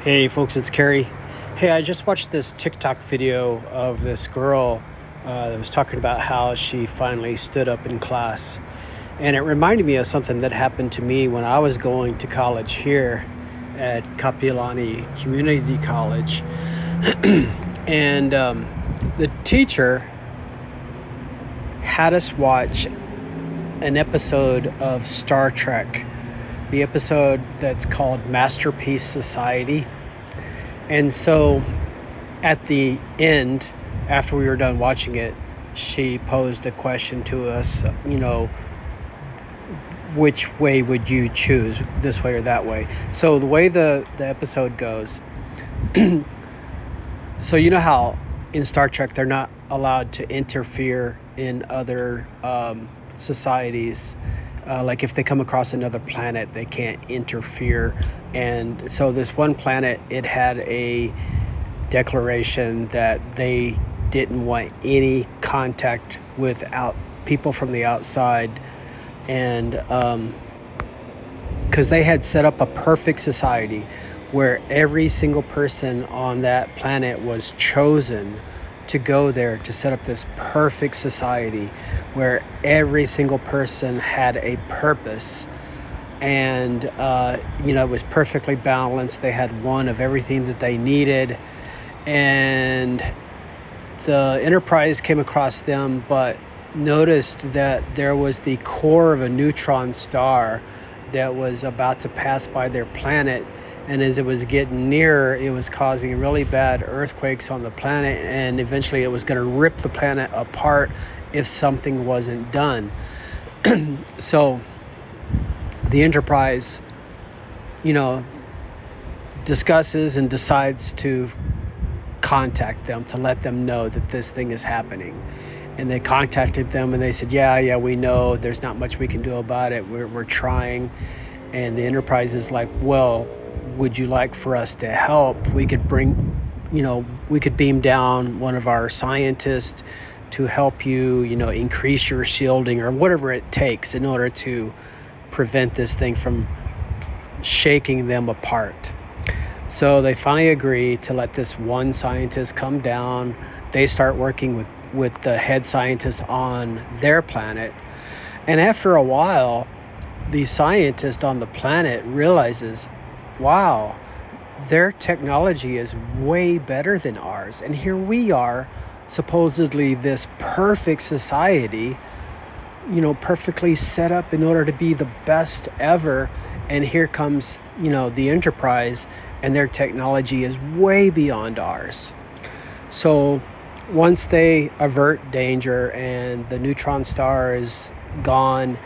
Hey folks, it's Carrie. Hey, I just watched this TikTok video of this girl that was talking about how she finally stood up in class. And it reminded me of something that happened to me when I was going to college here at Kapiolani Community College. And the teacher had us watch an episode of Star Trek, the episode that's called Masterpiece Society. And so at the end, after we were done watching it, she posed a question to us, which way would you choose, this way or that way? So the way the episode goes, so you know how in Star Trek they're not allowed to interfere in other societies. Like if they come across another planet, they can't interfere. And so this one planet, it had a declaration that they didn't want any contact with people from the outside. And because they had set up a perfect society where every single person on that planet was chosen to go there to set up this perfect society where every single person had a purpose, and it was perfectly balanced. They had one of everything that they needed, and the Enterprise came across them but noticed that there was the core of a neutron star that was about to pass by their planet. And as it was getting nearer, it was causing really bad earthquakes on the planet, and eventually it was going to rip the planet apart if something wasn't done. So the Enterprise, discusses and decides to contact them to let them know that this thing is happening. And they contacted them and they said, yeah, we know. There's not much we can do about it. We're trying. And the Enterprise is like, well, would you like for us to help? We could we could beam down one of our scientists to help you, increase your shielding or whatever it takes in order to prevent this thing from shaking them apart. So they finally agree to let this one scientist come down. They start working with the head scientist on their planet. And after a while, the scientist on the planet realizes, wow, their technology is way better than ours. And here we are, supposedly this perfect society, perfectly set up in order to be the best ever. And here comes, the Enterprise, and their technology is way beyond ours. So once they avert danger and the neutron star is gone,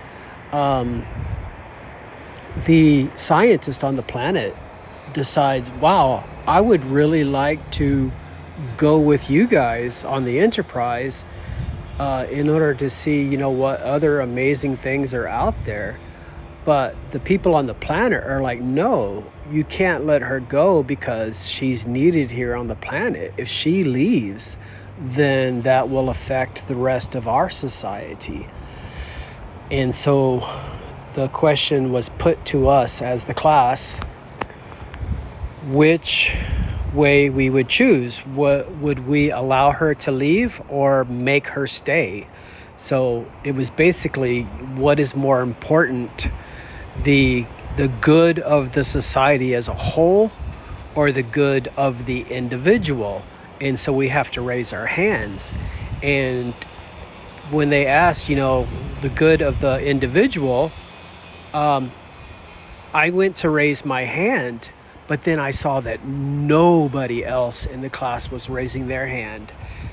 the scientist on the planet decides, wow, I would really like to go with you guys on the Enterprise in order to see, what other amazing things are out there. But the people on the planet are like, no, you can't let her go because she's needed here on the planet. If she leaves, then that will affect the rest of our society. And so the question was put to us as the class, which way we would choose. Would we allow her to leave or make her stay? So it was basically, what is more important, the good of the society as a whole or the good of the individual? And so we have to raise our hands. And when they asked, the good of the individual, I went to raise my hand, but then I saw that nobody else in the class was raising their hand.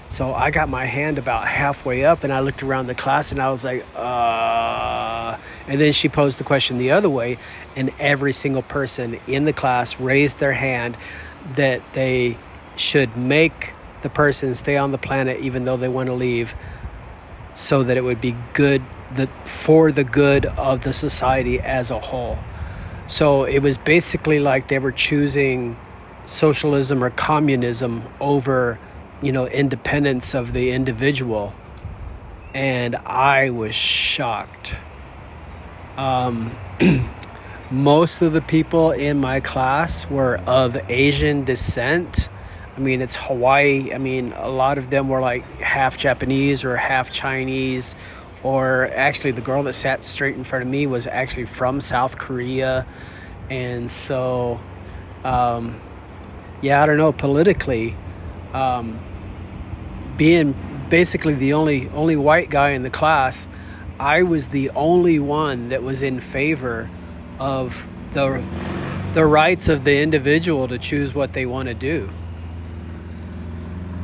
So I got my hand about halfway up and I looked around the class and I was like, and then she posed the question the other way, and every single person in the class raised their hand that they should make the person stay on the planet even though they want to leave, so that it would be good for the good of the society as a whole. So it was basically like they were choosing socialism or communism over, independence of the individual. And I was shocked. Most of the people in my class were of Asian descent. I mean, it's Hawaii. I mean, a lot of them were like half Japanese or half Chinese. Or actually, the girl that sat straight in front of me was actually from South Korea. And so, yeah, I don't know, politically, being basically the only white guy in the class, I was the only one that was in favor of the rights of the individual to choose what they want to do.